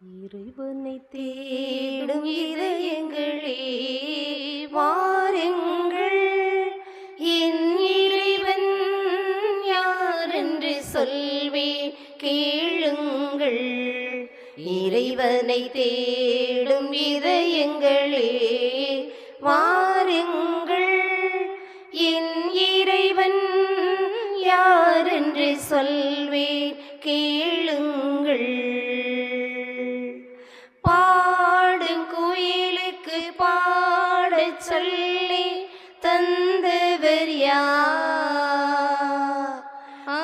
இறைவனை தேடும் இதயங்களே வாருங்கள், என் இறைவன் யாரென்று சொல்வேன் கேளுங்கள். இறைவனை தேடும் இதயங்களே வாருங்கள், என் இறைவன் யாரென்று சொல்வேன் கேளுங்கள். பாடும் குயிலுக்கு பாடச் சொல்லி தந்தவர் யார்?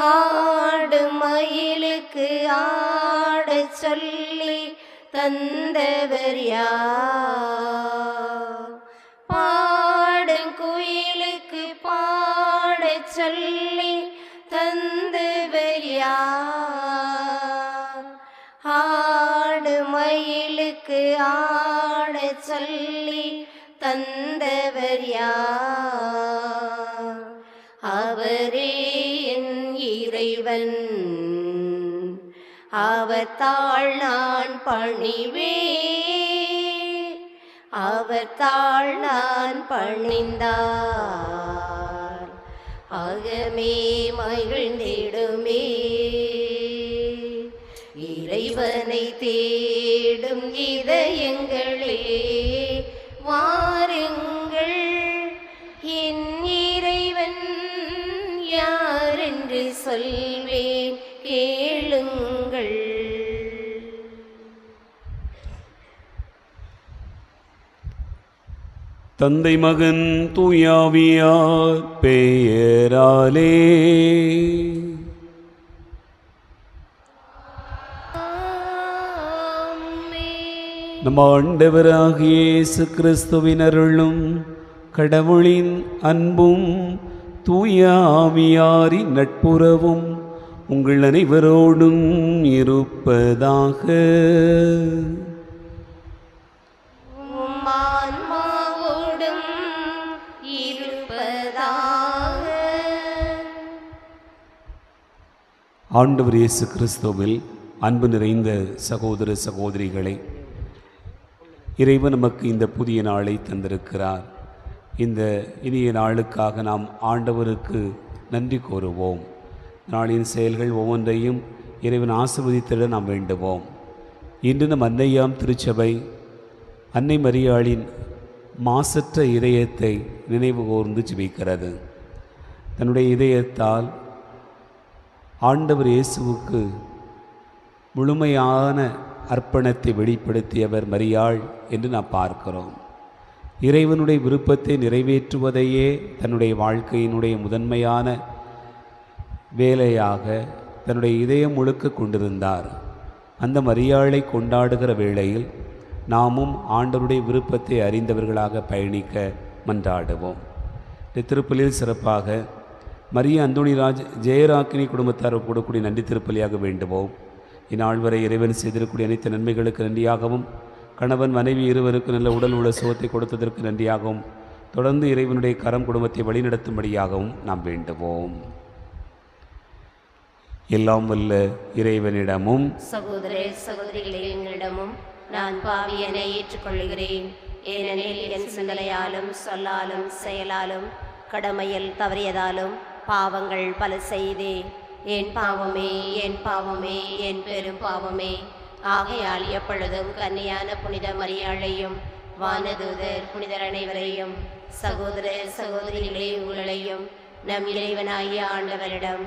ஆடும் மயிலுக்கு ஆடச் சொல்லி தந்தவர் யார்? பாடும் குயிலுக்கு பாடச் சொல்லி தந்தவர் யார்? ஆடும் மயிலுக்கு ஆடச் சொல்லி தந்தவர் யார்? அவரே என் இறைவன், அவர் தாழ் நான் பணிவேன், அவர் தாழ் நான் பணிந்தார் அகமே மகிழ்ந்திடுமே. இறைவனை தேடும் இதயங்களே வாருங்கள், என் இறைவன் யாரென்று சொல்வேன் கேளுங்கள். தந்தை மகன் தூயாவியார் பெயராலே நம் ஆண்டவராகிய இயேசு கிறிஸ்துவின் அருளும் கடவுளின் அன்பும் தூய ஆவியாரின் நட்புறவும் உங்கள் அனைவரோடும் இருப்பதாக. ஆண்டவர் இயேசு கிறிஸ்துவில் அன்பு நிறைந்த சகோதர சகோதரிகளை, இறைவன் நமக்கு இந்த புதிய நாளை தந்திருக்கிறார். இந்த இனிய நாளுக்காக நாம் ஆண்டவருக்கு நன்றி கூறுவோம். நாளின் செயல்கள் ஒவ்வொன்றையும் இறைவன் ஆசீர்வதித்திட நாம் வேண்டுவோம். இன்று நம் அன்னையாம் திருச்சபை அன்னை மரியாளின் மாசற்ற இதயத்தை நினைவு கூர்ந்து ஜெபிக்கிறது. தன்னுடைய இதயத்தால் ஆண்டவர் இயேசுவுக்கு முழுமையான அர்ப்பணத்தை வெளிப்படுத்தியவர் மரியாள் என்று நாம் பார்க்கிறோம். இறைவனுடைய விருப்பத்தை நிறைவேற்றுவதையே தன்னுடைய வாழ்க்கையினுடைய முதன்மையான வேலையாக தன்னுடைய இதயம் முழுக்க கொண்டிருந்தார். அந்த மரியாளை கொண்டாடுகிற வேளையில் நாமும் ஆண்டவருடைய விருப்பத்தை அறிந்தவர்களாக பயணிக்க மன்றாடுவோம். திருப்பலியில் சிறப்பாக மரிய அந்தோணிராஜ் ஜெயராக்கினி குடும்பத்தார் கூடக்கூடிய நன்றி திருப்பலியாக வேண்டுவோம். இந்நாள் வரை இறைவன் செய்திருக்கக்கூடிய அனைத்து நன்மைகளுக்கு நன்றியாகவும், கணவன் மனைவி இருவருக்கு நல்ல உடல் உள்ள சுகத்தை கொடுத்ததற்கு நன்றியாகவும், தொடர்ந்து இறைவனுடைய கரம் குடும்பத்தை வழிநடத்தும்படியாகவும் நாம் வேண்டுவோம். எல்லாம் வல்ல இறைவனிடமும் சகோதர சகோதரிகளே எங்களிடமும் நான் பாவியனை ஏற்றுக்கொள்கிறேன். ஏனெனில் என் சிந்தனையாலும் சொல்லாலும் செயலாலும் கடமையில் தவறியதாலும் பாவங்கள் பல செய்தேன். என் பாவமே, என் பாவமே, என் பெரும் பாவமே. ஆகையால் எப்பொழுதும் கன்னியான புனித மரியாளையும் வானதூதர் புனிதர் அனைவரையும் சகோதர சகோதரிகளே உங்களையும் நம் இறைவனாகிய ஆண்டவரிடம்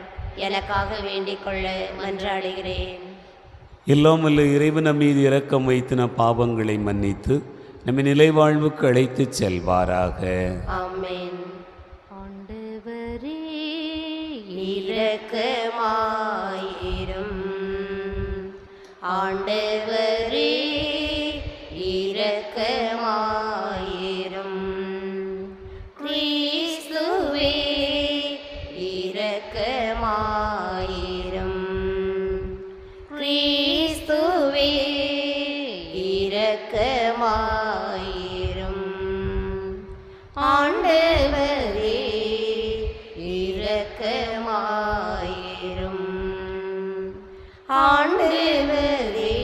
எனக்காக வேண்டிக் கொள்ள மன்றாடுகிறேன். எல்லாம் வல்ல இறைவன் நம் மீது இரக்கம் வைத்து நம் பாவங்களை மன்னித்து நம்மை நிலைவாழ்வுக்கு அழைத்து செல்வாராக. ஆமென். இரக்கமாயிரும் ஆண்டவரே, இரக்கமாயிரும். கிறிஸ்துவே இரக்கமாயிரும். கிறிஸ்துவே இரக்கமாயிரும். ஆண்டவரே இரக்கமாயிரும். ஆண்டவரே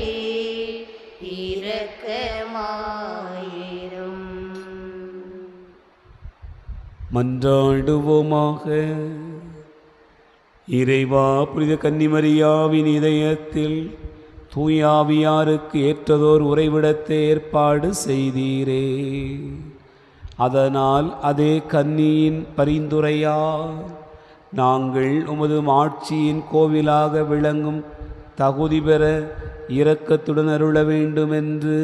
மன்றாடுவோமாக. இறைவா, புனித கன்னிமரியாவின் இதயத்தில் தூயாவியாருக்கு ஏற்றதோர் உறைவிடத்தை ஏற்பாடு செய்தீரே. அதனால் அதே கன்னியின் பரிந்துரையால் நாங்கள் உமது மாட்சியின் கோவிலாக விளங்கும் தகுதி பெற இரக்கத்துடன் அருள வேண்டுமென்று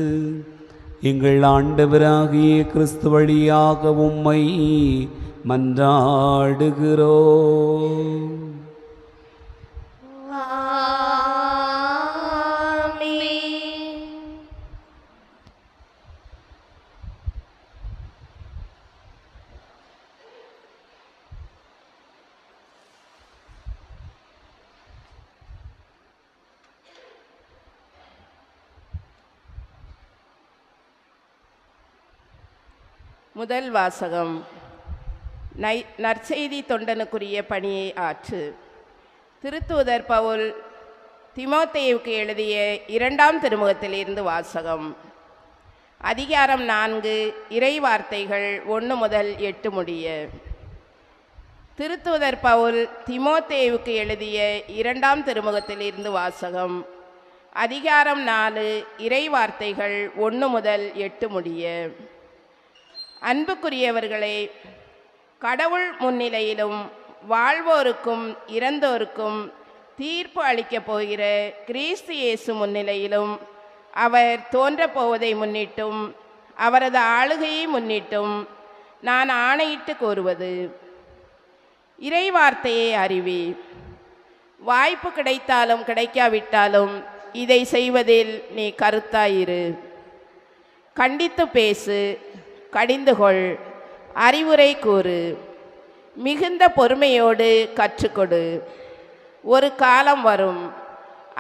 எங்கள் ஆண்டவராகிய கிறிஸ்து வழியாக உம்மை மன்றாடுகிறோம். முதல் வாசகம். நற்செய்தி தொண்டனுக்குரிய பணியை ஆற்று. திருத்தூதர் பவுல் தீமோத்தேயுவுக்கு எழுதிய 2ஆம் திருமுகத்திலிருந்து வாசகம். அதிகாரம் 4, இறை வார்த்தைகள் 1 முதல் 8 முடிய. திருத்தூதர் பவுல் தீமோத்தேயுவுக்கு எழுதிய 2ஆம் திருமுகத்திலிருந்து வாசகம். அதிகாரம் 4, இறை வார்த்தைகள் 1 முதல் 8 முடிய. அன்புக்குரியவர்களே, கடவுள் முன்னிலையிலும் வாழ்வோருக்கும் இறந்தோருக்கும் தீர்ப்பு அளிக்கப் போகிற கிறிஸ்து இயேசு முன்னிலையிலும் அவர் தோன்றப்போவதை முன்னிட்டும் அவரது ஆளுகையை முன்னிட்டும் நான் ஆணையிட்டு கூறுவது, இறை வார்த்தையை அறிவி. வாய்ப்பு கிடைத்தாலும் கிடைக்காவிட்டாலும் இதை செய்வதில் நீ கருத்தாயிரு. கண்டித்து பேசு, கடிந்துகொள், அறிவுரை கூறு, மிகுந்த பொறுமையோடு கற்றுக்கொடு. ஒரு காலம் வரும்,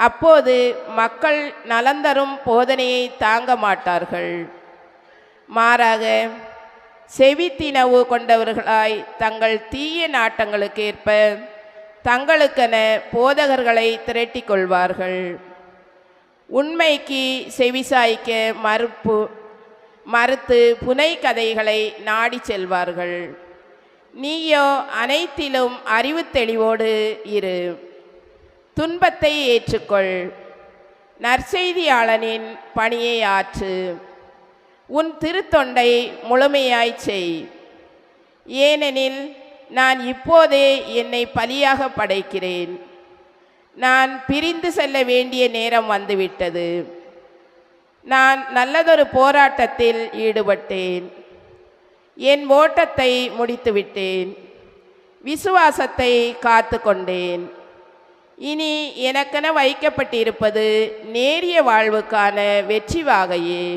அப்போது மக்கள் நலந்தரும் போதனையை தாங்க மாட்டார்கள். மாறாக செவித்தினவு கொண்டவர்களாய் தங்கள் தீய நாட்டங்களுக்கு ஏற்ப தங்களுக்கென போதகர்களை திரட்டி கொள்வார்கள். உண்மைக்கு செவிசாய்க்க மறுத்து புனை கதைகளை நாடி செல்வார்கள். நீயோ அனைத்திலும் அறிவு தெளிவோடு இரு. துன்பத்தை ஏற்றுக்கொள். நற்செய்தியாளனின் பணியை ஆற்று. உன் திருத்தொண்டை முழுமையாய் செய். ஏனெனில் நான் இப்போதே என்னை பலியாக படைக்கிறேன். நான் பிரிந்து செல்ல வேண்டிய நேரம் வந்துவிட்டது. நான் நல்லதொரு போராட்டத்தில் ஈடுபட்டேன். என் ஓட்டத்தை முடித்துவிட்டேன். விசுவாசத்தை காத்து கொண்டேன். இனி எனக்கென வைக்கப்பட்டிருப்பது நேரிய வாழ்வுக்கான வெற்றி வாகையே.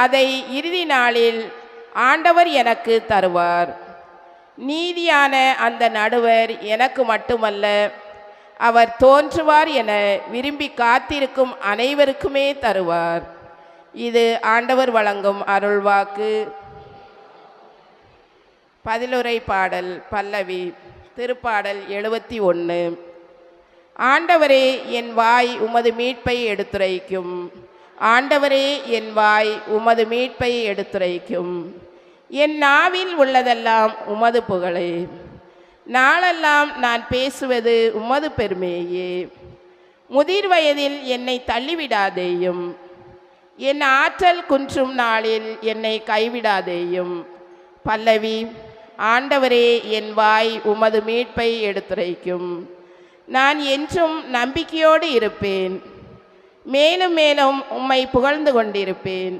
அதை இறுதி நாளில் ஆண்டவர் எனக்கு தருவார். நீதியான அந்த நடுவர் எனக்கு மட்டுமல்ல, அவர் தோன்றுவார் என விரும்பி காத்திருக்கும் அனைவருக்குமே தருவார். இது ஆண்டவர் வழங்கும் அருள்வாக்கு. பதிலுரை பாடல் பல்லவி. திருப்பாடல் 71. ஆண்டவரே, என் வாய் உமது மீட்பை எடுத்துரைக்கும். ஆண்டவரே, என் வாய் உமது மீட்பை எடுத்துரைக்கும். என் நாவில் உள்ளதெல்லாம் உமது புகழே. நாளெல்லாம் நான் பேசுவது உமது பெருமையே. முதிர் வயதில் என்னை தள்ளிவிடாதேயும். என் ஆற்றல் குன்றும் நாளில் என்னை கைவிடாதேயும். பல்லவி. ஆண்டவரே, என் வாய் உமது மீட்பை எடுத்துரைக்கும். நான் என்றும் நம்பிக்கையோடு இருப்பேன். மேலும் மேலும் உம்மை புகழ்ந்து கொண்டிருப்பேன்.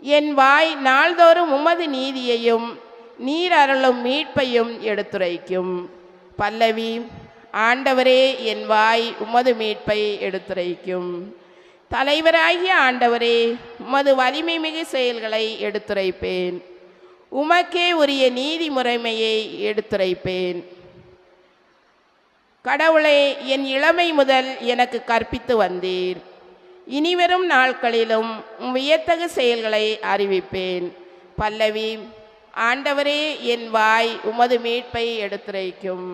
என் வாய் நாள்தோறும் உமது நீதியையும் நீர் அருளும் மீட்பையும் எடுத்துரைக்கும். பல்லவி. ஆண்டவரே, என் வாய் உமது மீட்பை எடுத்துரைக்கும். தலைவராகிய ஆண்டவரே, உமது வலிமை மிகு செயல்களை எடுத்துரைப்பேன். உமக்கே உரிய நீதி முறைமையை எடுத்துரைப்பேன். கடவுளே, என் இளமை முதல் எனக்கு கற்பித்து வந்தீர். இனிவரும் நாட்களிலும் வியத்தகு செயல்களை அறிவிப்பேன். பல்லவி. ஆண்டவரே, என் வாய் உமது மீட்பை எடுத்துரைக்கும்.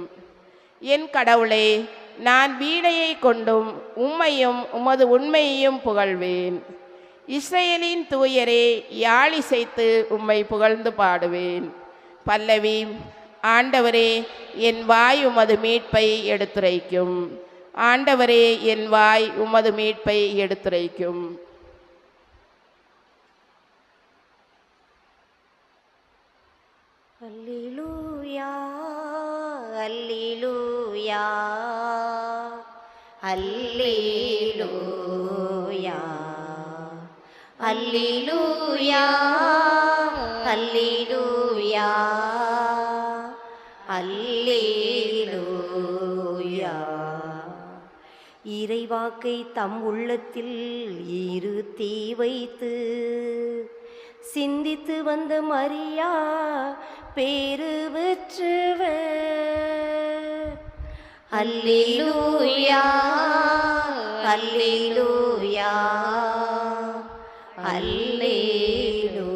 என் கடவுளே, நான் வீணையை கொண்டும் உம்மையும் உமது உண்மையையும் புகழ்வேன். இஸ்ரேலின் தூயரே, யாழிசைத்து உம்மை புகழ்ந்து பாடுவேன். பல்லவி. ஆண்டவரே, என் வாய் உமது மீட்பை எடுத்துரைக்கும். ஆண்டவரே, என் வாய் உமது மீட்பை எடுத்துரைக்கும். அல்லேலூயா, அல்லேலூயா, அல்லேலூயா, அல்லேலூயா, அல்லேலூயா, அல்லேலூயா. இறைவாக்கை தம் உள்ளத்தில் இருத்தி வைத்து சிந்தித்து வந்த மரியா பேறு பெற்றவர். அல்லேலூயா, அல்லேலூயா, அல்லேலூயா.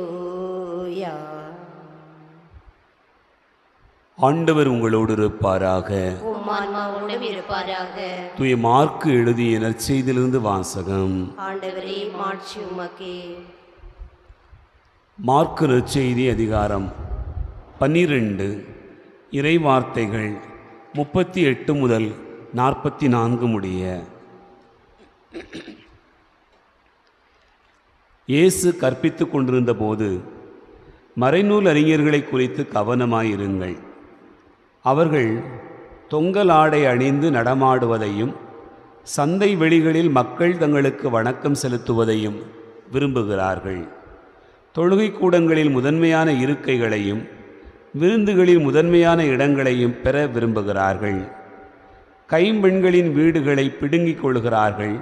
ஆண்டவர் உங்களோடு இருப்பாராக. உம் ஆன்மாவோடும் இருப்பாராக. தூய மார்க்கு எழுதிய நற்செய்தியிலிருந்து வாசகம். ஆண்டவரே, மாட்சி உமக்கே. மார்க்கு நற்செய்தி அதிகாரம் 12 இறை வார்த்தைகள் 38 முதல் 44 முடிய. இயேசு கற்பித்துக் கொண்டிருந்த போது மறைநூல் அறிஞர்களை குறித்து கவனமாயிருங்கள். அவர்கள் தொங்கல் ஆடை அணிந்து நடமாடுவதையும் சந்தை வெளிகளில் மக்கள் தங்களுக்கு வணக்கம் செலுத்துவதையும் விரும்புகிறார்கள். தொழுகை கூடங்களில் முதன்மையான இருக்கைகளையும் விருந்துகளில் முதன்மையான இடங்களையும் பெற விரும்புகிறார்கள். கைம்பெண்களின் வீடுகளை பிடுங்கிக் கொள்கிறார்கள்.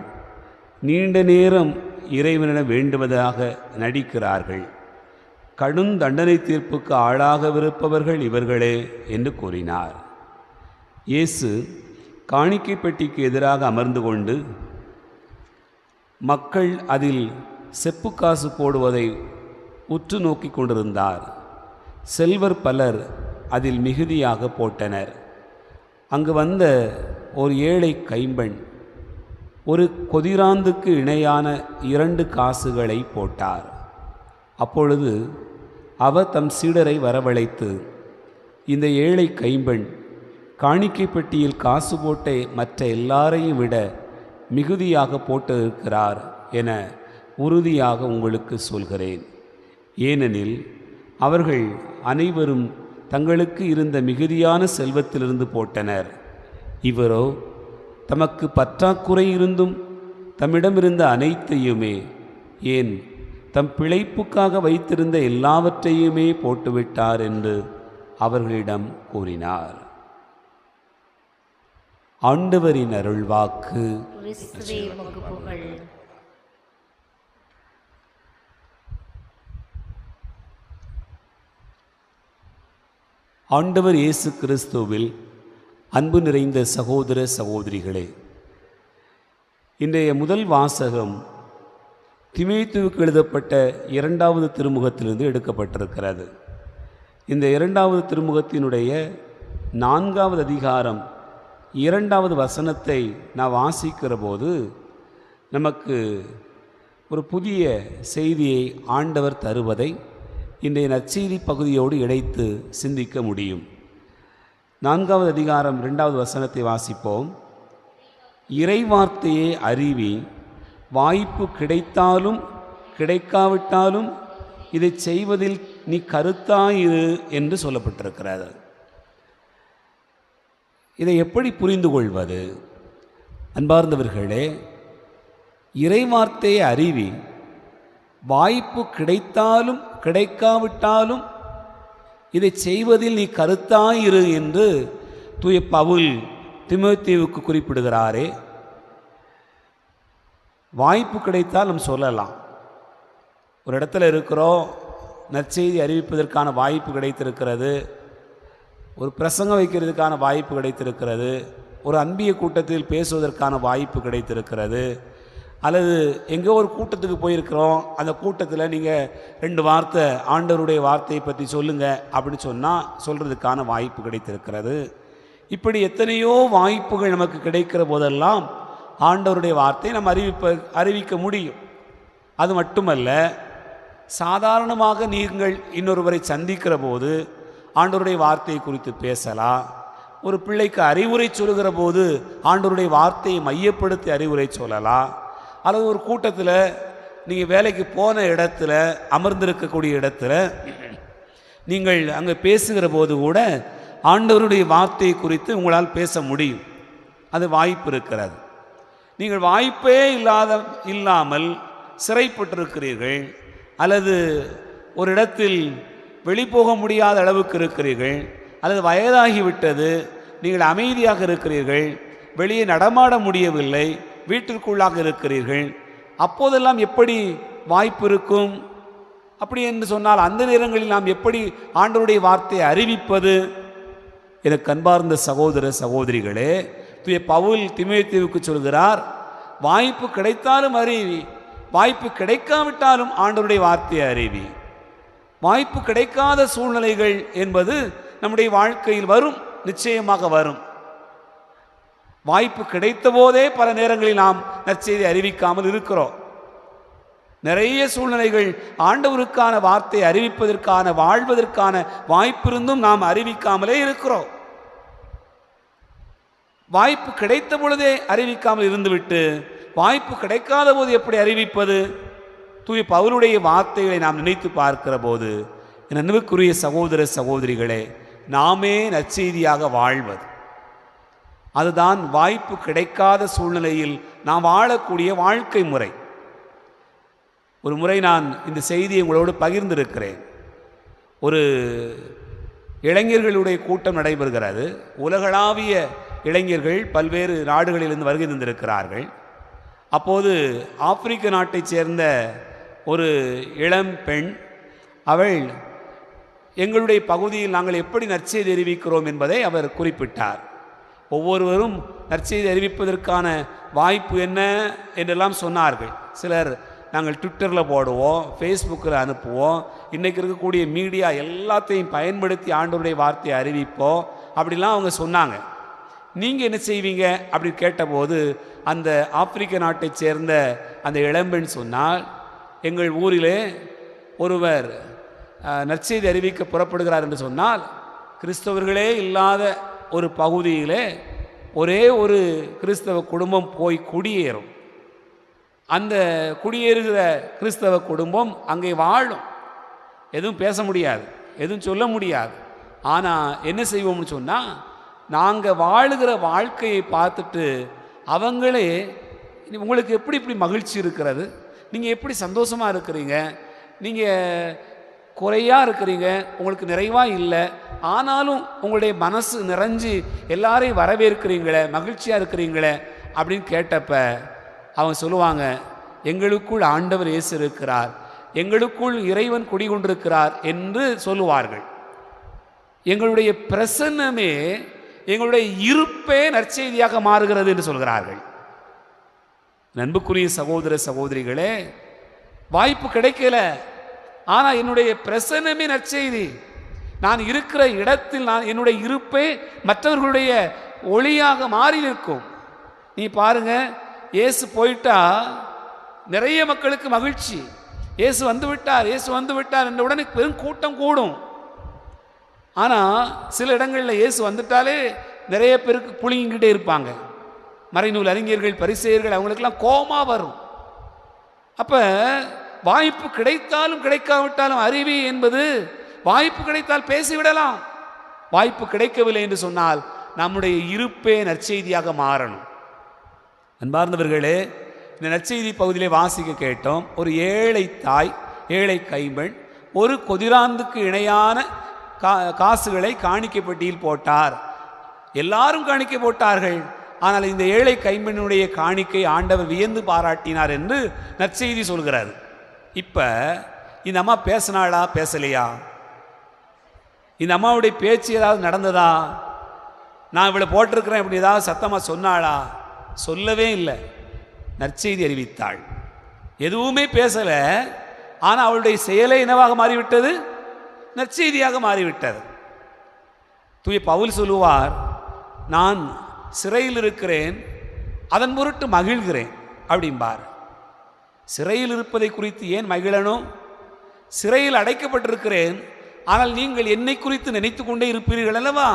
நீண்ட நேரம் இறைவனிடம் வேண்டுவதாக நடிக்கிறார்கள். கடும் தண்டனை தீர்ப்புக்கு ஆளாகவிருப்பவர்கள் இவர்களே என்று கூறினார். இயேசு காணிக்கை பெட்டிக்கு எதிராக அமர்ந்து கொண்டு மக்கள் அதில் செப்பு காசு போடுவதை உற்று நோக்கி கொண்டிருந்தார். செல்வர் பலர் அதில் மிகுதியாக போட்டனர். அங்கு வந்த ஒரு ஏழை கைம்பெண் ஒரு கொதிராந்துக்கு இணையான 2 காசுகளை போட்டார். அப்பொழுது அவர் தம் சீடரை வரவழைத்து, இந்த ஏழை கைம்பெண் காணிக்கை பெட்டியில் காசு போட்ட மற்ற எல்லாரையும் விட மிகுதியாக போட்டிருக்கிறார் என உறுதியாக உங்களுக்கு சொல்கிறேன். ஏனெனில் அவர்கள் அனைவரும் தங்களுக்கு இருந்த மிகுதியான செல்வத்திலிருந்து போட்டனர். இவரோ தமக்கு பற்றாக்குறை இருந்தும் தம்மிடமிருந்த அனைத்தையுமே, ஏன் தம் பிழைப்புக்காக வைத்திருந்த எல்லாவற்றையுமே போட்டுவிட்டார் என்று அவர்களிடம் கூறினார். ஆண்டவரின் அருள்வாக்கு. கிறிஸ்துவே உமக்கு புகழ். ஆண்டவர் இயேசு கிறிஸ்துவில் அன்பு நிறைந்த சகோதர சகோதரிகளே, இன்றைய முதல் வாசகம் தீமோத்தேயுவுக்கு எழுதப்பட்ட 2வது திருமுகத்திலிருந்து எடுக்கப்பட்டிருக்கிறது. இந்த 2வது திருமுகத்தினுடைய 4வது அதிகாரம் 2வது வசனத்தை நான் வாசிக்கிற போது நமக்கு ஒரு புதிய செய்தியை ஆண்டவர் தருவதை இன்றைய நற்செய்தி பகுதியோடு இணைத்து சிந்திக்க முடியும். 4வது அதிகாரம் 2வது வசனத்தை வாசிப்போம். இறைவார்த்தையை அறிவி, வாய்ப்பு கிடைத்தாலும் கிடைக்காவிட்டாலும் இதை செய்வதில் நீ கருத்தாயிரு என்று சொல்லப்பட்டிருக்கிறது. இதை எப்படி புரிந்து கொள்வது? அன்பார்ந்தவர்களே, இறைவார்த்தையை அறிவி, வாய்ப்பு கிடைத்தாலும் கிடைக்காவிட்டாலும் இதை செய்வதில் நீ கருத்தாயிரு என்று தூய பவுல் தீமோத்தேயுவுக்கு குறிப்பிடுகிறாரே. வாய்ப்பு கிடைத்தால் நம்ம சொல்லலாம். ஒரு இடத்துல இருக்கிறோம், நற்செய்தி அறிவிப்பதற்கான வாய்ப்பு கிடைத்திருக்கிறது, ஒரு பிரசங்கம் வைக்கிறதுக்கான வாய்ப்பு கிடைத்திருக்கிறது, ஒரு அன்பிய கூட்டத்தில் பேசுவதற்கான வாய்ப்பு கிடைத்திருக்கிறது, அல்லது எங்கோ ஒரு கூட்டத்துக்கு போயிருக்கிறோம், அந்த கூட்டத்தில் நீங்கள் 2 வார்த்தை ஆண்டவருடைய வார்த்தையை பற்றி சொல்லுங்கள் அப்படின்னு சொன்னால் சொல்கிறதுக்கான வாய்ப்பு கிடைத்திருக்கிறது. இப்படி எத்தனையோ வாய்ப்புகள் நமக்கு கிடைக்கிற போதெல்லாம் ஆண்டவருடைய வார்த்தையை நம்ம அறிவிக்க முடியும். அது மட்டுமல்ல, சாதாரணமாக நீங்கள் இன்னொருவரை சந்திக்கிற போது ஆண்டவருடைய வார்த்தையை குறித்து பேசலாம். ஒரு பிள்ளைக்கு அறிவுரை சொல்லுகிற போது ஆண்டவருடைய வார்த்தையை மையப்படுத்தி அறிவுரை சொல்லலாம். அல்லது ஒரு கூட்டத்தில் நீங்கள் வேலைக்கு போன இடத்துல அமர்ந்திருக்கக்கூடிய இடத்துல நீங்கள் அங்கே பேசுகிற போது கூட ஆண்டவருடைய வார்த்தையை குறித்து உங்களால் பேச முடியும். அது வாய்ப்பு இருக்கிறது. நீங்கள் வாய்ப்பே இல்லாமல் சிறைப்பட்டிருக்கிறீர்கள், அல்லது ஒரு இடத்தில் வெளிப்போக முடியாத அளவுக்கு இருக்கிறீர்கள், அல்லது வயதாகிவிட்டது, நீங்கள் அமைதியாக இருக்கிறீர்கள், வெளியே நடமாட முடியவில்லை, வீட்டிற்குள்ளாக இருக்கிறீர்கள், அப்போதெல்லாம் எப்படி வாய்ப்பு இருக்கும்? அப்படி என்று சொன்னால் அந்த நேரங்களில் நாம் எப்படி ஆண்டவருடைய வார்த்தையை அறிவிப்பது? எனக்கு அன்பார்ந்த சகோதர சகோதரிகளே, தூய பவுல் தீமோத்தேயுவுக்கு சொல்கிறார், வாய்ப்பு கிடைத்தாலும் அறிவி, வாய்ப்பு கிடைக்காவிட்டாலும் ஆண்டவருடைய வார்த்தையை அறிவி. வாய்ப்பு கிடைக்காத சூழ்நிலைகள் என்பது நம்முடைய வாழ்க்கையில் வரும், நிச்சயமாக வரும். வாய்ப்பு கிடைத்த போதே பல நேரங்களில் நாம் நற்செய்தி அறிவிக்காமல் இருக்கிறோம். நிறைய சூழ்நிலைகள் ஆண்டவருக்கான வார்த்தை அறிவிப்பதற்கான, வாழ்வதற்கான வாய்ப்பிருந்தும் நாம் அறிவிக்காமலே இருக்கிறோம். வாய்ப்பு கிடைத்த பொழுதே அறிவிக்காமல் இருந்துவிட்டு வாய்ப்பு கிடைக்காத போது எப்படி அறிவிப்பது? தூய பவுலுடைய வார்த்தைகளை நாம் நினைத்து பார்க்கிற போது, என் அன்புக்குரிய சகோதர சகோதரிகளே, நாமே நற்செய்தியாக வாழ்வது, அதுதான் வாய்ப்பு கிடைக்காத சூழ்நிலையில் நாம் வாழக்கூடிய வாழ்க்கை முறை. ஒரு முறை நான் இந்த செய்தியை உங்களோடு பகிர்ந்திருக்கிறேன். ஒரு இளைஞர்களுடைய கூட்டம் நடைபெறுகிறது. உலகளாவிய இளைஞர்கள் பல்வேறு நாடுகளிலிருந்து வருகை தந்திருக்கிறார்கள். அப்போது ஆப்பிரிக்க நாட்டைச் சேர்ந்த ஒரு இளம் பெண், அவள் எங்களுடைய பகுதியில் நாங்கள் எப்படி நற்செய்தி அறிவிக்கிறோம் என்பதை அவர் குறிப்பிட்டார். ஒவ்வொருவரும் நற்செய்தி அறிவிப்பதற்கான வாய்ப்பு என்ன என்றெல்லாம் சொன்னார்கள். சிலர் நாங்கள் ட்விட்டரில் போடுவோம், ஃபேஸ்புக்கில் அனுப்புவோம், இன்றைக்கி இருக்கக்கூடிய மீடியா எல்லாத்தையும் பயன்படுத்தி ஆண்டவருடைய வார்த்தையை அறிவிப்போம், அப்படிலாம் அவங்க சொன்னாங்க. நீங்கள் என்ன செய்வீங்க அப்படி கேட்டபோது அந்த ஆப்பிரிக்க நாட்டைச் சேர்ந்த அந்த இளம்பெண் சொன்னால், எங்கள் ஊரிலே ஒருவர் நற்செய்தி அறிவிக்க புறப்படுகிறார் என்று சொன்னால், கிறிஸ்தவர்களே இல்லாத ஒரு பகுதியிலே ஒரே ஒரு கிறிஸ்தவ குடும்பம் போய் குடியேறும். அந்த குடியேறுகிற கிறிஸ்தவ குடும்பம் அங்கே வாழும். எதுவும் பேச முடியாது, எதுவும் சொல்ல முடியாது. ஆனால் என்ன செய்வோம்னு சொன்னால், நாங்கள் வாழுகிற வாழ்க்கையை பார்த்துட்டு அவங்களே, உங்களுக்கு எப்படி இப்படி மகிழ்ச்சி இருக்கிறது, நீங்கள் எப்படி சந்தோஷமாக இருக்கிறீங்க, நீங்கள் குறையாக இருக்கிறீங்க, உங்களுக்கு நிறைவாக இல்லை, ஆனாலும் உங்களுடைய மனசு நிறைஞ்சு எல்லாரையும் வரவேற்கிறீங்களே, மகிழ்ச்சியாக இருக்கிறீங்களே அப்படின்னு கேட்டப்ப அவங்க சொல்லுவாங்க, எங்களுக்குள் ஆண்டவர் இயேசு இருக்கிறார், எங்களுக்குள் இறைவன் குடிகொண்டிருக்கிறார் என்று சொல்லுவார்கள். எங்களுடைய பிரசன்னமே, எங்களுடைய இருப்பே நற்செய்தியாக மாறுகிறது என்று சொல்கிறார்கள். அன்புக்குரிய சகோதர சகோதரிகளே, வாய்ப்பு கிடைக்கல, ஆனால் என்னுடைய பிரசன்னமே நற்செய்தி. நான் இருக்கிற இடத்தில் என்னுடைய இருப்பே மற்றவர்களுடைய ஒளியாக மாறி நிற்கும். நீ பாருங்க, இயேசு போயிட்டா நிறைய மக்களுக்கு மகிழ்ச்சி. இயேசு வந்து விட்டார், இயேசு வந்து விட்டார் என்ற உடனே பெரும் கூட்டம் கூடும். ஆனால் சில இடங்களில் இயேசு வந்துட்டாலே நிறைய பேருக்கு புளிங்கிட்டே இருப்பாங்க. மறைநூல் அறிஞர்கள், பரிசேயர்கள், அவங்களுக்கெல்லாம் கோபமா வரும். அப்போ வாய்ப்பு கிடைத்தாலும் கிடைக்காவிட்டாலும் அறிவி என்பது, வாய்ப்பு கிடைத்தால் பேசிவிடலாம், வாய்ப்பு கிடைக்கவில்லை என்று சொன்னால் நம்முடைய இருப்பே நற்செய்தியாக மாறணும். அன்பார்ந்தவர்களே, இந்த நற்செய்தி பகுதியிலே வாசிக்க கேட்டோம். ஒரு ஏழை தாய், ஏழை கைம்பெண் ஒரு கொதிராந்துக்கு இணையான காசுகளை காணிக்கை பெட்டியில் போட்டார். எல்லாரும் காணிக்கை போட்டார்கள். ஆனால் இந்த ஏழை கைம்பெண்ணுடைய காணிக்கை ஆண்டவர் வியந்து பாராட்டினார் என்று நற்செய்தி சொல்கிறார். இப்போ இந்த அம்மா பேசினாளா, பேசலையா? இந்த அம்மாவுடைய பேச்சு ஏதாவது நடந்ததா? நான் இவ்வளோ போட்டிருக்கிறேன் இப்படி ஏதாவது சத்தமாக சொன்னாளா? சொல்லவே இல்லை. நற்செய்தி அறிவித்தாள், எதுவுமே பேசலை. ஆனால் அவளுடைய செயலே என்னவாக மாறிவிட்டது? நற்செய்தியாக மாறிவிட்டது. தூய பவுல் சொல்லுவார், நான் சிறையில் இருக்கிறேன், அதன் பொருட்டு மகிழ்கிறேன் அப்படிம்பார். சிறையில் இருப்பதை குறித்து ஏன் மகிழணும்? சிறையில் அடைக்கப்பட்டிருக்கிறேன், ஆனால் நீங்கள் என்னை குறித்து நினைத்து கொண்டே இருப்பீர்கள் அல்லவா,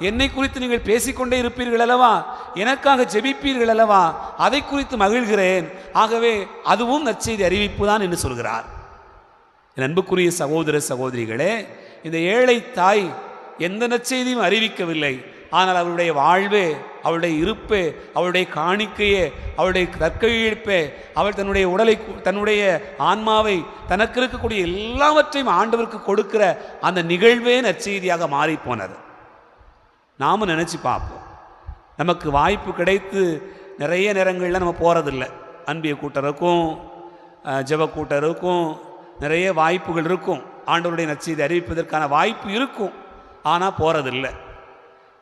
என்னை குறித்து நீங்கள் பேசிக்கொண்டே இருப்பீர்கள் அல்லவா, எனக்காக ஜெபிப்பீர்கள் அல்லவா, அதை குறித்து மகிழ்கிறேன். ஆகவே அதுவும் நற்செய்தி அறிவிப்பு தான் என்று சொல்கிறார். என் அன்புக்குரிய சகோதர சகோதரிகளே, இந்த ஏழை தாய் எந்த நற்செய்தியும் அறிவிக்கவில்லை. ஆனால் அவருடைய வாழ்வே, அவளுடைய இருப்பே, அவளுடைய காணிக்கையே, அவளுடைய தற்கையிழப்பே, அவள் தன்னுடைய உடலை, தன்னுடைய ஆன்மாவை, தனக்கு இருக்கக்கூடிய எல்லாவற்றையும் ஆண்டவருக்கு கொடுக்கிற அந்த நிகழ்வே நற்செய்தியாக மாறிப்போனது. நாமும் நினச்சி பார்ப்போம். நமக்கு வாய்ப்பு கிடைத்து நிறைய நேரங்களில் நம்ம போகிறதில்லை. அன்பிய கூட்டம் இருக்கும், ஜெப கூட்டம் இருக்கும், நிறைய வாய்ப்புகள் இருக்கும், ஆண்டவருடைய நற்செய்தி அறிவிப்பதற்கான வாய்ப்பு இருக்கும். ஆனால் போகிறதில்லை.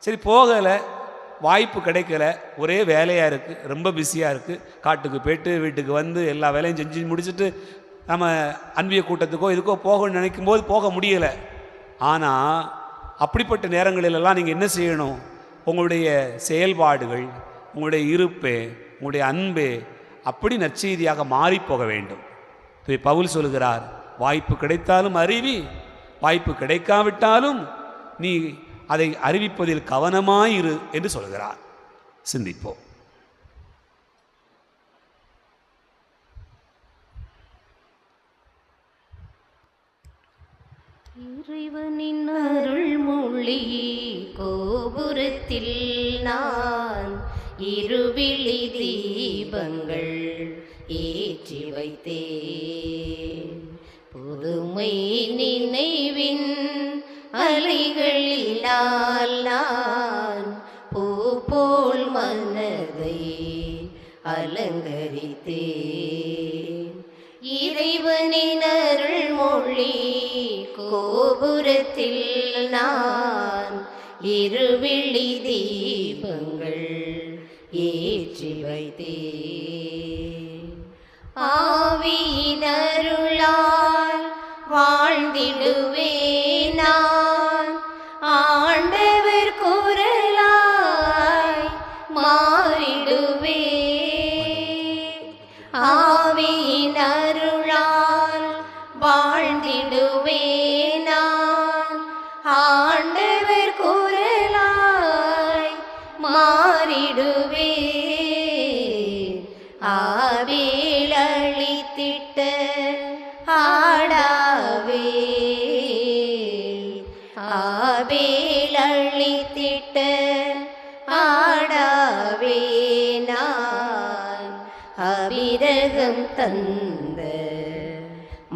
சரி, போகலை, வாய்ப்பு கிடைக்கல, ஒரே வேலையாக இருக்குது, ரொம்ப பிஸியாக இருக்குது, காட்டுக்கு போய்ட்டு வீட்டுக்கு வந்து எல்லா வேலையும் செஞ்சு முடிச்சுட்டு நம்ம அன்பிய கூட்டத்துக்கோ இதுக்கோ போகணும்னு நினைக்கும் போது போக முடியலை. ஆனால் அப்படிப்பட்ட நேரங்களிலெல்லாம் நீங்கள் என்ன செய்யணும்? உங்களுடைய செயல்பாடுகள், உங்களுடைய இருப்பே, உங்களுடைய அன்பே அப்படி நற்செய்தியாக மாறி போக வேண்டும். பவுல் சொல்கிறார், வாய்ப்பு கிடைத்தாலும் அறிவி, வாய்ப்பு கிடைக்காவிட்டாலும் நீ அதை அறிவிப்பதில் கவனமாயிரு என்று சொல்கிறார். சிந்திப்போம். இறைவனின் அருள்மொழி கோபுரத்தில் நான் இருவிழி தீபங்கள் ஏற்றி வைத்தேன். புதுமை நினைவின் அலைகளினால் நான் பூ போல் மனதை அலங்கரித்தேன். இறைவனின் அருள்மொழி கோபுரத்தில் நான் இருவிழி தீபங்கள் ஏற்றி வைத்தேன். ஆவியின் அருளால் வாழ்ந்திடுவேன் நான், ஆண்டவர் குரலாய் மாறிடுவேன். ஆவியின் அருளால் வாழ்ந்திடுவேன் நான், ஆண்டவர் குரலாய் மாறிடுவேன். ஆவேல் அளித்திட்ட ஆடாவே, ஆவேல் அளித்திட்ட ஆடாவே நான், அபிரகம் தந்த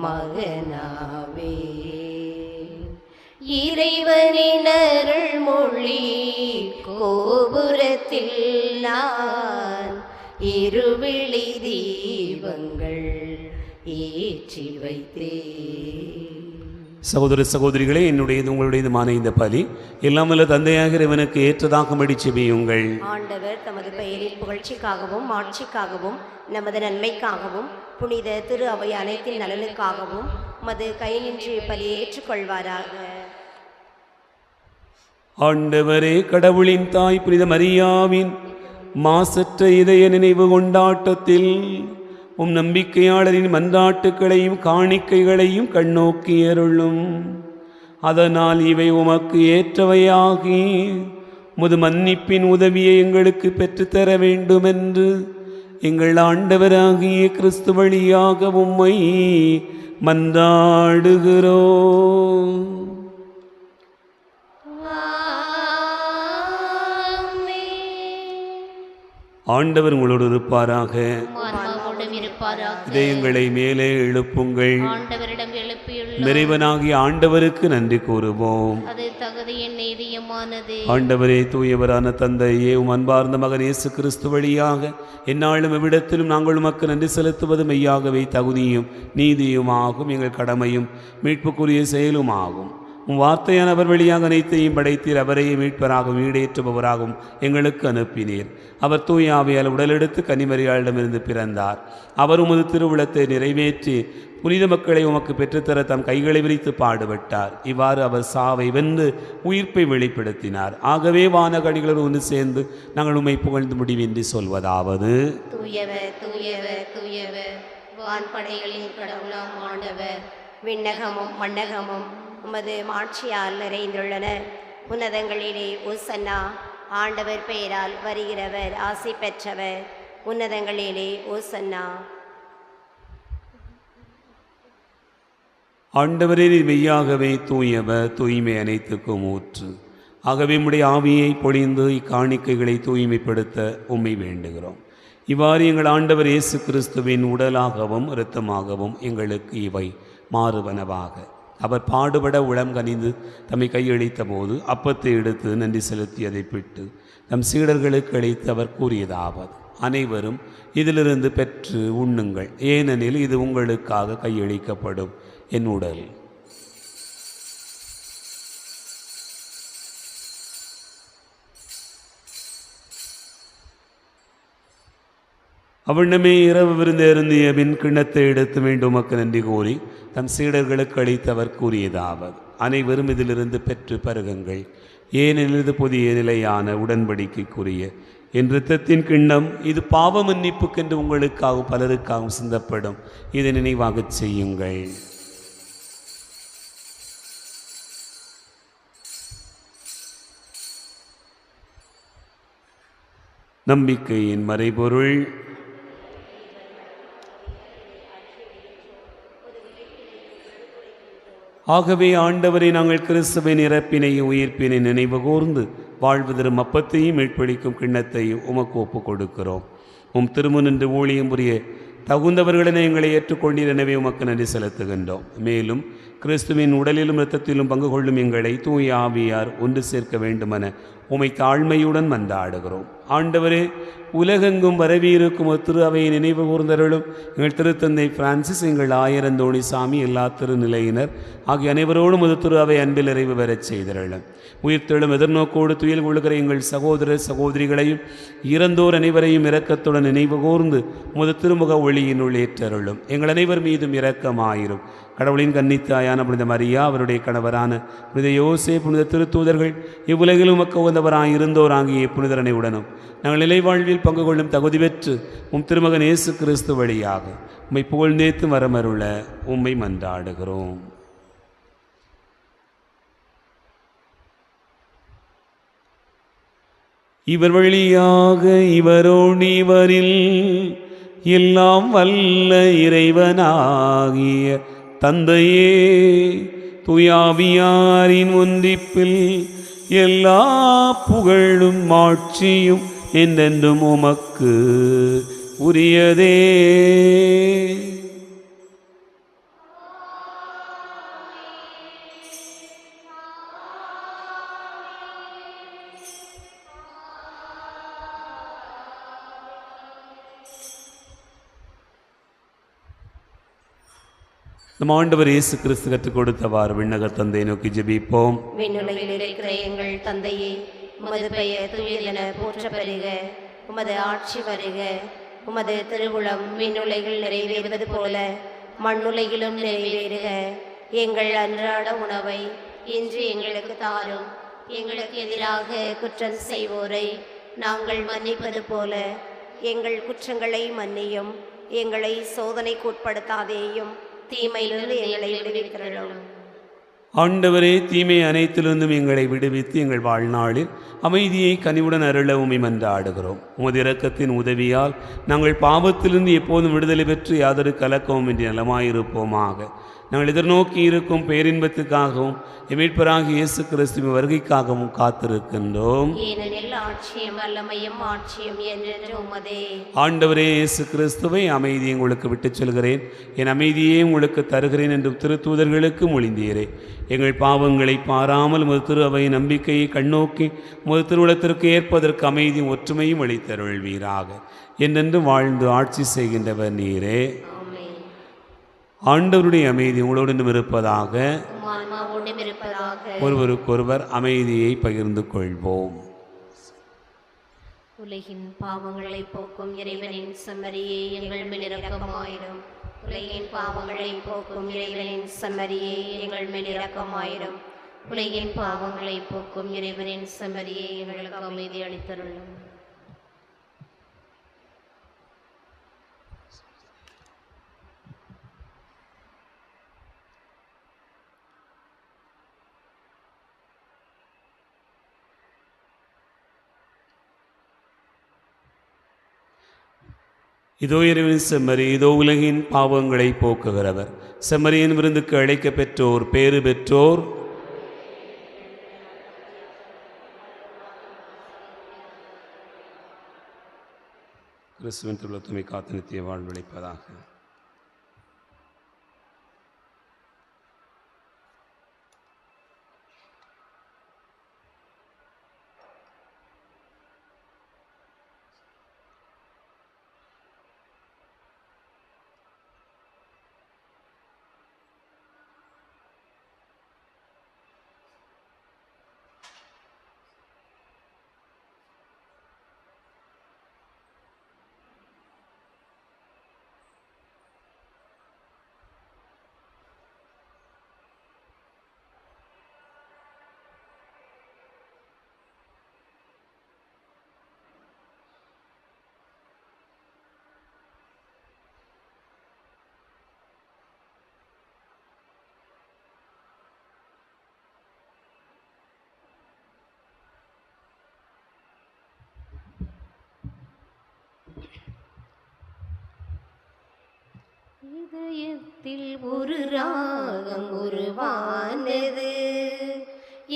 மகனாவே. இறைவனின் அருள்மொழி கோபுரத்தில் நான் இருவிழி தீபங்கள் ஏற்றி வைத்தேன். சகோதர சகோதரிகளே, என்னுடையது உங்களுடையதுமான இந்த பலி எல்லாம் வல்ல தந்தையாக இறைவனுக்கு ஏற்றதாகும்படி செபியுங்கள். ஆண்டவர் தமது பெயரின் புகழ்ச்சிக்காகவும் ஆட்சிக்காகவும் நமது நன்மைக்காகவும் புனித திரு அவை அனைத்தின் நலனுக்காகவும் மது கை நின்று பலியை ஏற்றுக்கொள்வாராக. ஆண்டவரே, கடவுளின் தாய் புனித மரியாவின் மாசற்ற இதய நினைவு கொண்டாட்டத்தில் நம்பிக்கையாளரின் மன்றாட்டுக்களையும் காணிக்கைகளையும் கண்ணோக்கி அருளும். அதனால் இவை உமக்கு ஏற்றவையாகி முது மன்னிப்பின் உதவியை எங்களுக்கு பெற்றுத்தர வேண்டுமென்று எங்கள் ஆண்டவராகிய கிறிஸ்து வழியாக உம்மை மன்றாடுகிறோம். ஆண்டவர் உங்களோடு இருப்பாராக. இதயங்களை மேலே எழுப்புங்கள். இறைவனாகிய ஆண்டவருக்கு நன்றி கூறுவோம். ஆண்டவரே, தூயவரான தந்தையே, உம் அன்பார்ந்த மகன் இயேசு கிறிஸ்து வழியாக எந்நாளும் எவ்விடத்திலும் நாங்கள் உமக்கு நன்றி செலுத்துவது மெய்யாகவே தகுதியும் நீதியுமாகும், எங்கள் கடமையும் மீட்புக்குரிய செயலுமாகும். உம் வார்த்தையானவர் வழியாக அனைத்தையும் படைத்தீர். அவரையே மீட்பராகவும் ஈடேற்றுபவராகவும் எங்களுக்கு அனுப்பினீர். அவர் தூய ஆவியால் உடலெடுத்து கன்னிமரியாளிடமிருந்து பிறந்தார். அவர் உமது திருவுளத்தை நிறைவேற்றி புனித மக்களை உமக்கு பெற்றுத்தர தம் கைகளை விரித்து பாடுபட்டார். இவ்வாறு அவர் சாவை வென்று உயிர்ப்பை வெளிப்படுத்தினார். ஆகவே வானகணிகளோடு ஒன்று சேர்ந்து நாங்கள் உம்மை புகழ்ந்து முடிவின்றி சொல்வதாவது: தூயவர் தூயவர் தூயவர், வான்படைகளின் கடவுளாம் ஆண்டவர். விண்ணகமும் மண்ணகமும் உமது மாட்சியால் நிறைந்துள்ளன. உன்னதங்களிலே ஓசன்னா. ஆண்டவர் பெயரால் வருகிறவர் ஆசி பெற்றவர். உன்னதங்களிலே ஓசன்னா. ஆண்டவரே, நீர் மெய்யாகவே தூயவர், தூய்மை அனைத்துக்கும் ஊற்று. ஆகவே உம்முடைய ஆவியை பொழிந்து இக்காணிக்கைகளை தூய்மைப்படுத்த உம்மை வேண்டுகிறோம். இவ்வாறு எங்கள் ஆண்டவர் இயேசு கிறிஸ்துவின் உடலாகவும் இரத்தமாகவும் எங்களுக்கு இவை மாறுவனவாக. அவர் பாடுபட உளம் கனிந்து தம்மை கையளித்த போது அப்பத்தை எடுத்து நன்றி செலுத்தி அதை பிட்டு தம் சீடர்களுக்கு அளித்து அவர் கூறியதாவது: அனைவரும் இதிலிருந்து பெற்று உண்ணுங்கள், ஏனெனில் இது உங்களுக்காக கையளிக்கப்படும் என் உடல். அவ்வண்ணமே இரவு விருந்து அருந்திய பின் கிண்ணத்தை எடுத்து மீண்டும் உமக்கு நன்றி கூறி தம் சீடர்களுக்கு அளித்தவர் கூறியதாவது: அனைவரும் இதிலிருந்து பெற்று பருகுங்கள், ஏனெனில் இது புதிய நிலையான உடன்படிக்கைக்குரிய என் இரத்தத்தின் கிண்ணம். இது பாவ மன்னிப்புக்கென்று உங்களுக்காகவும் பலருக்காகவும் சிந்தப்படும். இதை நினைவாகச் செய்யுங்கள். நம்பிக்கையின் மறைபொருள். ஆகவே ஆண்டவரை, நாங்கள் கிறிஸ்துவின் இறப்பினையும் உயிர்ப்பினை நினைவு கூர்ந்து வாழ்வு தரும் அப்பத்தையும் மீட்பளிக்கும் கிண்ணத்தையும் உமக்கு ஒப்புக் கொடுக்கிறோம். உம் திருமுனின்று ஊழியம் புரிய தகுந்தவர்களினை எங்களை ஏற்றுக்கொண்டீர். எனவே உமக்கு நன்றி செலுத்துகின்றோம். மேலும் கிறிஸ்துவின் உடலிலும் இரத்தத்திலும் பங்கு கொள்ளும் எங்களை தூய ஆவியார் ஒன்று சேர்க்க வேண்டுமென உமை தாழ்மையுடன் மன்றாடுகிறோம். ஆண்டவரே, உலகெங்கும் பரவியிருக்கும் திரு அவையை நினைவு கூர்ந்தருளும். எங்கள் திருத்தந்தை பிரான்சிஸ், எங்கள் ஆயரந்தோணி சாமி, எல்லா திருநிலையினர் ஆகிய அனைவரோடும் ஒரு திரு அவை அன்பில் நிறைவு பெறச் செய்தருளும். உயிர்த்தெழும் எதிர்நோக்கோடு துயில் கொள்கிற எங்கள் சகோதர சகோதரிகளையும் இறந்தோர் அனைவரையும் இரக்கத்துடன் நினைவு கூர்ந்து உமது திருமுக ஒளியினுள் ஏற்றருளும். எங்கள் அனைவர் மீதும் இரக்கமாயிரும். கடவுளின் கன்னித்தாயான புனித மரியா, அவருடைய கணவரான புனித யோசே, புனித திருத்தூதர்கள், இவ்வுலகில் உமக்கு உகந்தவராய் இருந்தோர் ஆகிய புனிதரனை உடனும் நாங்கள் நிலைவாழ்வில் பங்கு கொள்ளும் தகுதி பெற்று உம் திருமகன் இயேசு கிறிஸ்து வழியாக உம்மை புகழ்ந்தேத்து வரமருள உம்மை மன்றாடுகிறோம். இவர் வழியாக இவரோடு இவரில் எல்லாம் வல்ல இறைவனாகிய தந்தையே, தூயாவியாரின் ஒன்றிப்பில் எல்லா புகழும் மாட்சியும் என்றென்றும் உமக்கு உரியதே. நம் ஆண்டவர் இயேசு கிறிஸ்து கற்றுக் கொடுத்தவாறு விண்ணக தந்தை நோக்கி ஜெபிப்போம். விண்ணுலகில் இருக்கிற எங்கள் தந்தையே, உமது பெயர் தூயதென போற்ற பெறுக. உமது ஆட்சி வருக. உமது திருவுளம் விண்ணுலகில் நிறைவேறுவது போல மண்ணுலகிலும் நிறைவேறுக. எங்கள் அன்றாட உணவை இன்று எங்களுக்கு தாரும். எங்களுக்கு எதிராக குற்றம் செய்வோரை நாங்கள் மன்னிப்பது போல எங்கள் குற்றங்களை மன்னியும். எங்களை சோதனைக்கு உட்படுத்தாதேயும், தீமையிலிருந்து எங்களை விடுவிக்கிறோம். ஆண்டவரே, தீமை அனைத்திலிருந்தும் எங்களை விடுவித்து எங்கள் வாழ்நாளில் அமைதியை கனிவுடன் அருள உம்மை மன்றாடுகிறோம். உமது இரக்கத்தின் உதவியால் நாங்கள் பாவத்திலிருந்து எப்போதும் விடுதலை பெற்று யாதொரு கலக்கமும் இன்றி நலமாயிருப்போமாக. நாங்கள் எதிர்நோக்கி இருக்கும் பேரின்பத்துக்காகவும் மீட்பராகிய இயேசு கிறிஸ்துவின் வருகைக்காகவும் காத்திருக்கின்றோம். ஏனெனில் ஆட்சியும் வல்லமையும் ஆட்சியும் என்றென்றும் உமதே. ஆண்டவரே இயேசு கிறிஸ்துவை, அமைதியை உங்களுக்கு விட்டுச் செல்கிறேன், என் அமைதியே உங்களுக்கு தருகிறேன் என்றும் திருத்தூதர்களுக்கு மொழிந்தீரே. எங்கள் பாவங்களை பாராமல் உமது திரு அவை நம்பிக்கையை கண்ணோக்கி உமது திருவுளத்திற்கு ஏற்பதற்கு அமைதியும் ஒற்றுமையும் அளித்தருள்வீராக. என்றென்று வாழ்ந்து ஆட்சி செய்கின்றவர் நீரே. ஆண்டவருடைய அமைதி உங்களோடு இருப்பதாக. ஒருவருக்கொருவர் அமைதியை பகிர்ந்து கொள்வோம். உலகின் பாவங்களை போக்கும் இறைவனின் செம்மறியே, எங்கள் மேல் இரக்கமாயிரும். உலகின் பாவங்களை போக்கும் இறைவனின் செம்மறியே, எங்கள் மேல் இரக்கமாயிரும். உலகின் பாவங்களை போக்கும் இறைவனின் செம்மறியே, எங்களுக்கு அமைதி அளித்தருளும். இதோ இறைவனின் செம்மறி, இதோ உலகின் பாவங்களை போக்குகிறவர். செம்மறியின் விருந்துக்கு அழைக்க பெற்றோர் பேறு பெற்றோர். கிறிஸ்துவின் திருவுளத்துமை காத்து நித்திய வாழ்வளிப்பதாக. இதயத்தில் ஒரு ராகம் உருவானது,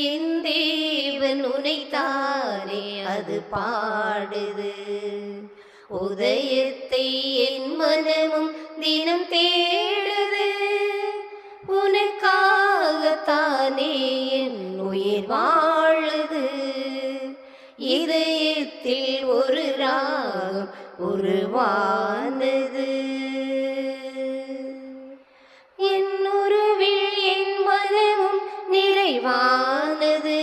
என் தேவன் உனைத்தானே அது பாடுது. உதயத்தை என் மனமும் தினம் தேடுது, உனக்காகத்தானே என் உயிர் வாழுது. இதயத்தில் ஒரு ராகம் உருவானது, நிறைவானது.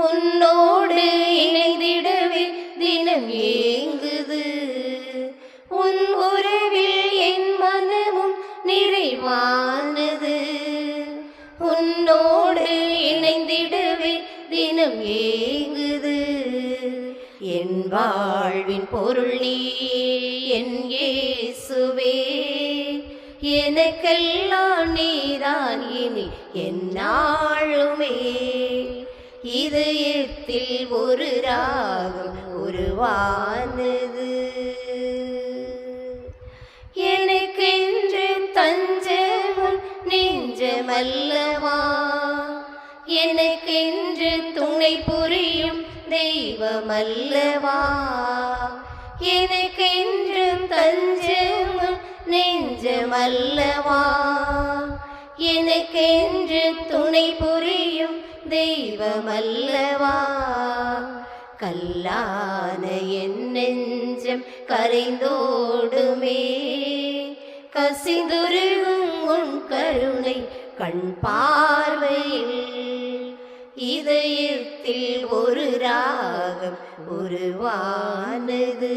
உன்னோடு இணைந்திடவே தினம் ஏங்குது, உன் உறவில் என் மனமும் நிறைவானது. உன்னோடு இணைந்திடவே தினம் ஏங்குது. என் வாழ்வின் பொருள் நீ என் இயேசுவே, எனக்கெல்லாம் நீதான் இனி எந்நாளுமே. இதயத்தில் ஒரு ராகம் உருவானது, எனக்கென்று தஞ்சமும் நெஞ்சமல்லவா, எனக்கென்று துணை புரியும் தெய்வமல்லவா. எனக்கென்று தஞ்சமும் நெஞ்சமல்லவா, எனக்கென்று துணை புரியும் தெய்வமல்லவா. கல்லான என் நெஞ்சம் கரைந்தோடுமே, கசிந்துருகும் உன் கருணை கண் பார்வையில். இதயத்தில் ஒரு ராகம் உருவானது,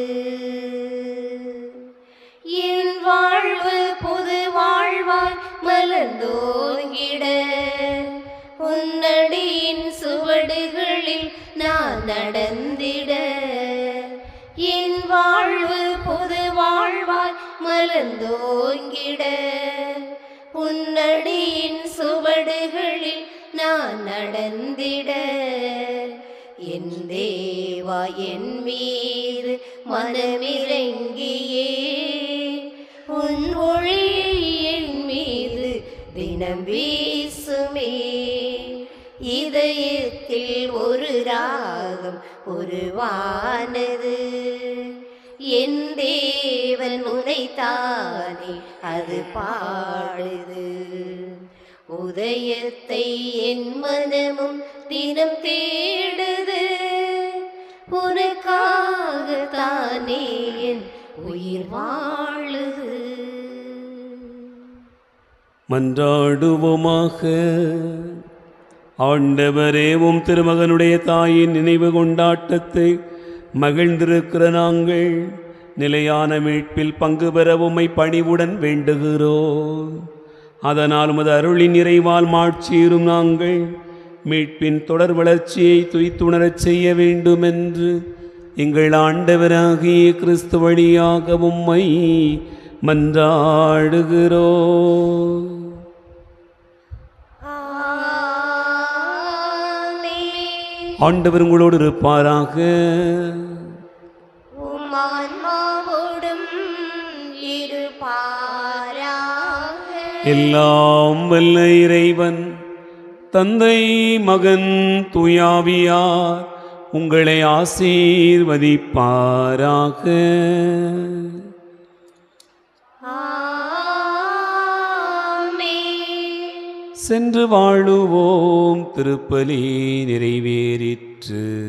என் வாழ்வு புது வாழ்வாய் மலர்ந்தோங்கிட, உன்னடியின் சுவடுகளில் நான் நடந்திட. என் வாழ்வு புது வாழ்வாய் மலர்ந்தோங்கிட, உன்னடியின் சுவடுகளில் நான் நடந்திட. என் தேவா என் மீது மனமிறங்கியே, உன் ஒளியை என் மீது தினம் வீசுமே. இதயத்தில் ஒரு ராகம் உருவானது, என் தேவன் உனைத்தானே அது பாடுது. உதயத்தை என் மனமும் தினம் தேடுது, உனக்காகத்தானே என் உயிர் வாழுது. மன்றாடுவோமாக. ஆண்டவரே, உம் திருமகனுடைய தாயின் நினைவு கொண்டாட்டத்தை மகிழ்ந்திருக்கிற நாங்கள் நிலையான மீட்பில் பங்கு பெற உம்மை பணிவுடன் வேண்டுகிறோம். அதனால் உமது அருளின் நிறைவால் மாட்சியேறும் நாங்கள் மீட்பின் தொடர் வளர்ச்சியை துய்த்துணரச் செய்ய வேண்டுமென்று எங்கள் ஆண்டவராகிய கிறிஸ்து வழியாக உம்மை மன்றாடுகிறோம். ஆண்டவர் உங்களோடு இருப்பாராக. உம் ஆன்மாவோடும் எல்லாம் வல்ல இறைவன் தந்தை மகன் தூயாவியார் உங்களை ஆசீர்வதிப்பாராக. சென்று வாழுவோம். திருப்பலி நிறைவேறிற்று.